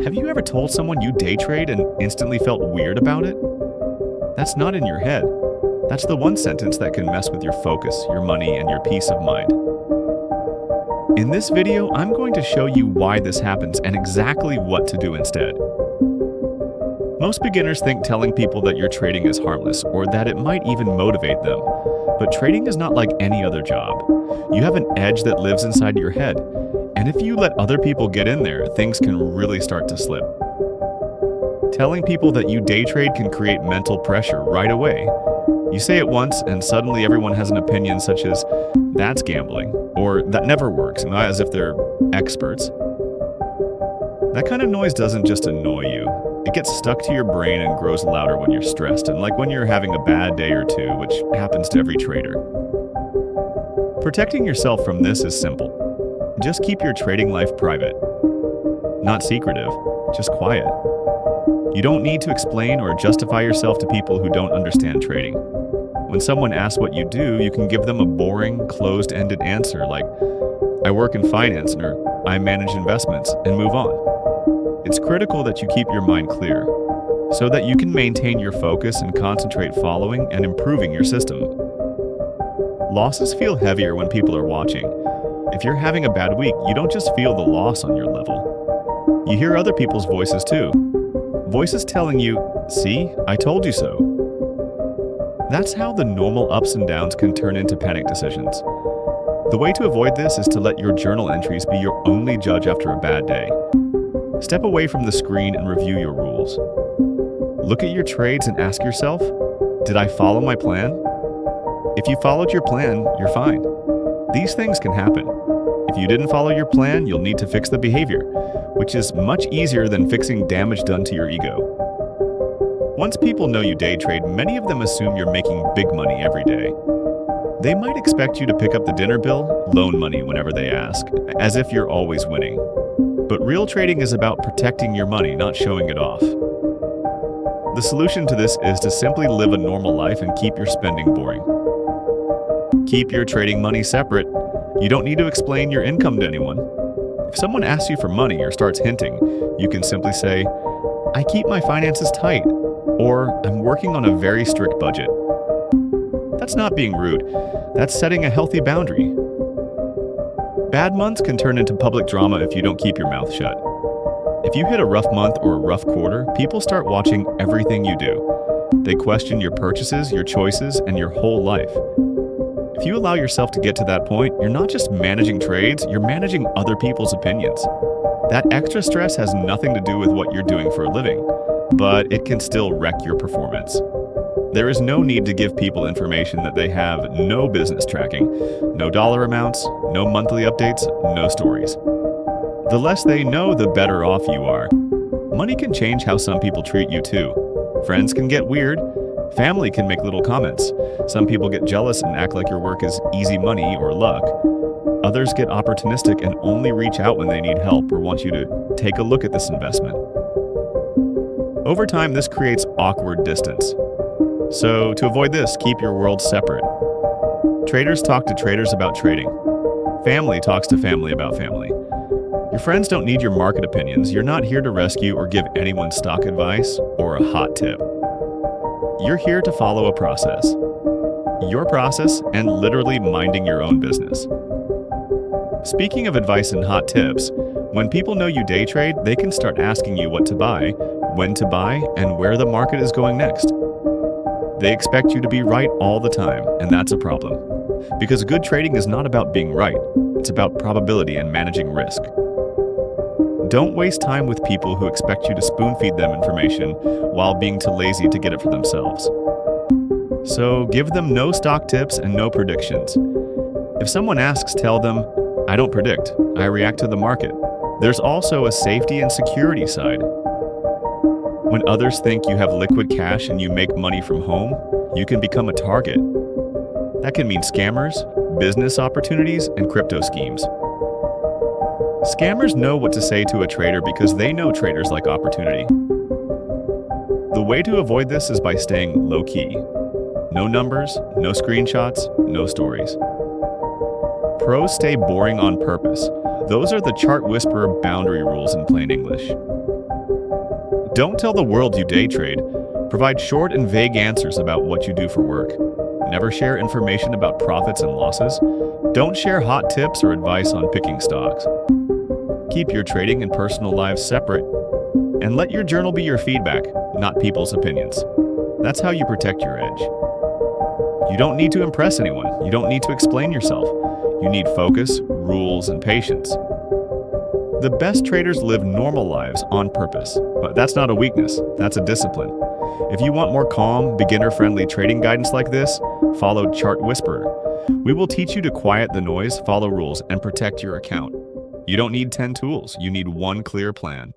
Have you ever told someone you day trade and instantly felt weird about it? That's not in your head. That's the one sentence that can mess with your focus, your money, and your peace of mind. In this video, I'm going to show you why this happens and exactly what to do instead. Most beginners think telling people that you're trading is harmless or that it might even motivate them. But trading is not like any other job. You have an edge that lives inside your head. And if you let other people get in there, things can really start to slip. Telling people that you day trade can create mental pressure right away. You say it once and suddenly everyone has an opinion such as, that's gambling, or that never works, not as if they're experts. That kind of noise doesn't just annoy you. It gets stuck to your brain and grows louder when you're stressed, and like when you're having a bad day or two, which happens to every trader. Protecting yourself from this is simple. Just keep your trading life private. Not secretive, just quiet. You don't need to explain or justify yourself to people who don't understand trading. When someone asks what you do, you can give them a boring, closed-ended answer like, I work in finance or I manage investments, and move on. It's critical that you keep your mind clear so that you can maintain your focus and concentrate following and improving your system. Losses feel heavier when people are watching. If you're having a bad week, you don't just feel the loss on your level. You hear other people's voices too. Voices telling you, see, I told you so. That's how the normal ups and downs can turn into panic decisions. The way to avoid this is to let your journal entries be your only judge after a bad day. Step away from the screen and review your rules. Look at your trades and ask yourself, did I follow my plan? If you followed your plan, you're fine. These things can happen. If you didn't follow your plan, you'll need to fix the behavior, which is much easier than fixing damage done to your ego. Once people know you day trade, many of them assume you're making big money every day. They might expect you to pick up the dinner bill, loan money whenever they ask, as if you're always winning. But real trading is about protecting your money, not showing it off. The solution to this is to simply live a normal life and keep your spending boring. Keep your trading money separate. You don't need to explain your income to anyone. If someone asks you for money or starts hinting, you can simply say, I keep my finances tight, or I'm working on a very strict budget. That's not being rude. That's setting a healthy boundary. Bad months can turn into public drama if you don't keep your mouth shut. If you hit a rough month or a rough quarter, people start watching everything you do. They question your purchases, your choices, and your whole life. If you allow yourself to get to that point, you're not just managing trades, you're managing other people's opinions. That extra stress has nothing to do with what you're doing for a living, but it can still wreck your performance. There is no need to give people information that they have no business tracking, no dollar amounts, no monthly updates, no stories. The less they know, the better off you are. Money can change how some people treat you too. Friends can get weird. Family can make little comments. Some people get jealous and act like your work is easy money or luck. Others get opportunistic and only reach out when they need help or want you to take a look at this investment. Over time, this creates awkward distance. So to avoid this, keep your world separate. Traders talk to traders about trading. Family talks to family about family. Your friends don't need your market opinions. You're not here to rescue or give anyone stock advice or a hot tip. You're here to follow a process. Your process and literally minding your own business. Speaking of advice and hot tips, when people know you day trade, they can start asking you what to buy, when to buy, and where the market is going next. They expect you to be right all the time, and that's a problem. Because good trading is not about being right, it's about probability and managing risk. Don't waste time with people who expect you to spoon-feed them information while being too lazy to get it for themselves. So give them no stock tips and no predictions. If someone asks, tell them, I don't predict, I react to the market. There's also a safety and security side. When others think you have liquid cash and you make money from home, you can become a target. That can mean scammers, business opportunities, and crypto schemes. Scammers know what to say to a trader because they know traders like opportunity. The way to avoid this is by staying low-key. No numbers, no screenshots, no stories. Pros stay boring on purpose. Those are the chart whisperer boundary rules in plain English. Don't tell the world you day trade. Provide short and vague answers about what you do for work. Never share information about profits and losses. Don't share hot tips or advice on picking stocks. Keep your trading and personal lives separate. And let your journal be your feedback, not people's opinions. That's how you protect your edge. You don't need to impress anyone. You don't need to explain yourself. You need focus, rules, and patience. The best traders live normal lives on purpose, but that's not a weakness, that's a discipline. If you want more calm, beginner-friendly trading guidance like this, follow Chart Whisperer. We will teach you to quiet the noise, follow rules, and protect your account. You don't need 10 tools, you need one clear plan.